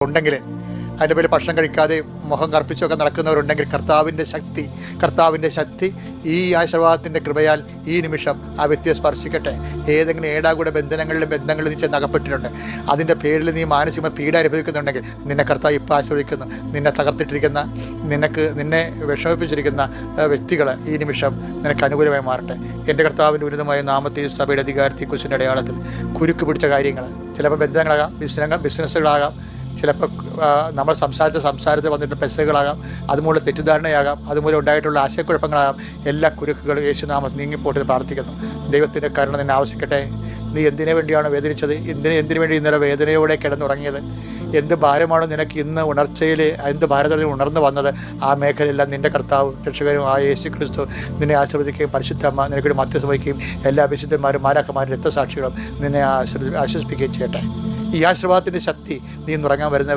ഉണ്ടെങ്കിൽ, അതിൻ്റെ പേരിൽ ഭക്ഷണം കഴിക്കാതെ മുഖം കറുപ്പിച്ചൊക്കെ നടക്കുന്നവരുണ്ടെങ്കിൽ, കർത്താവിൻ്റെ ശക്തി ഈ ആശീർവാദത്തിൻ്റെ കൃപയാൽ ഈ നിമിഷം ആ വ്യക്തിയെ സ്പർശിക്കട്ടെ. ഏതെങ്കിലും ഏടാകൂടെ ബന്ധങ്ങളിൽ നീ ചെന്ന് അകപ്പെട്ടിട്ടുണ്ട്, അതിൻ്റെ പേരിൽ നീ മാനസിക പീഡ അനുഭവിക്കുന്നുണ്ടെങ്കിൽ നിന്നെ കർത്താവ് ഇപ്പോൾ ആശ്രയിക്കുന്നു. നിന്നെ തകർത്തിട്ടിരിക്കുന്ന, നിന്നെ വിഷമിപ്പിച്ചിരിക്കുന്ന വ്യക്തികൾ ഈ നിമിഷം നിനക്ക് അനുകൂലമായി മാറട്ടെ. എൻ്റെ കർത്താവിൻ്റെ ഉന്നതമായ നാമത്തെ സഭയുടെ അധികാരത്തെക്കുറിച്ചിൻ്റെ അടയാളത്തിൽ കുരുക്ക് പിടിച്ച കാര്യങ്ങൾ, ചിലപ്പോൾ ബന്ധങ്ങളാകാം, ബിസിനസ്സുകളാകാം, ചിലപ്പോൾ നമ്മൾ സംസാരത്തിൽ വന്നിട്ട് പെസകളാകാം, അതുമൂലം തെറ്റിദ്ധാരണയാകാം, അതുമൂലം ഉണ്ടായിട്ടുള്ള ആശയക്കുഴപ്പങ്ങളാകാം. എല്ലാ കുരുക്കുകളും യേശുനാമത്തിൽ നീങ്ങിപ്പോട്ട് പ്രാർത്ഥിക്കുന്നു. ദൈവത്തിൻ്റെ കരുണ നിന്നെ ആവശ്യിക്കട്ടെ. നീ എന്തിനു വേണ്ടിയാണ് വേദനിച്ചത്? എന്തിനു വേണ്ടി ഇന്നലെ വേദനയോടെ കിടന്നുറങ്ങിയത്? എന്ത് ഭാരമാണോ നിനക്ക് ഇന്ന് ഉണർച്ചയിൽ, എന്ത് ഭാരതത്തിൽ ഉണർന്നു വന്നത്? ആ മേഖലയെല്ലാം നിൻ്റെ കർത്താവ് രക്ഷകരും ആ യേശു ക്രിസ്തു നിന്നെ ആശീർവദിക്കുകയും പരിശുദ്ധമ്മ നിനക്കൊരു മധ്യസ്ഥ വഹിക്കുകയും എല്ലാ വിശുദ്ധന്മാരും മാലാഖമാരും രക്തസാക്ഷികളും നിന്നെ ആശ്വസിപ്പിക്കുകയും ചെയ്യട്ടെ. ഈ ആശീർവാദത്തിൻ്റെ ശക്തി നീ ഉറങ്ങാൻ വരുന്നവർ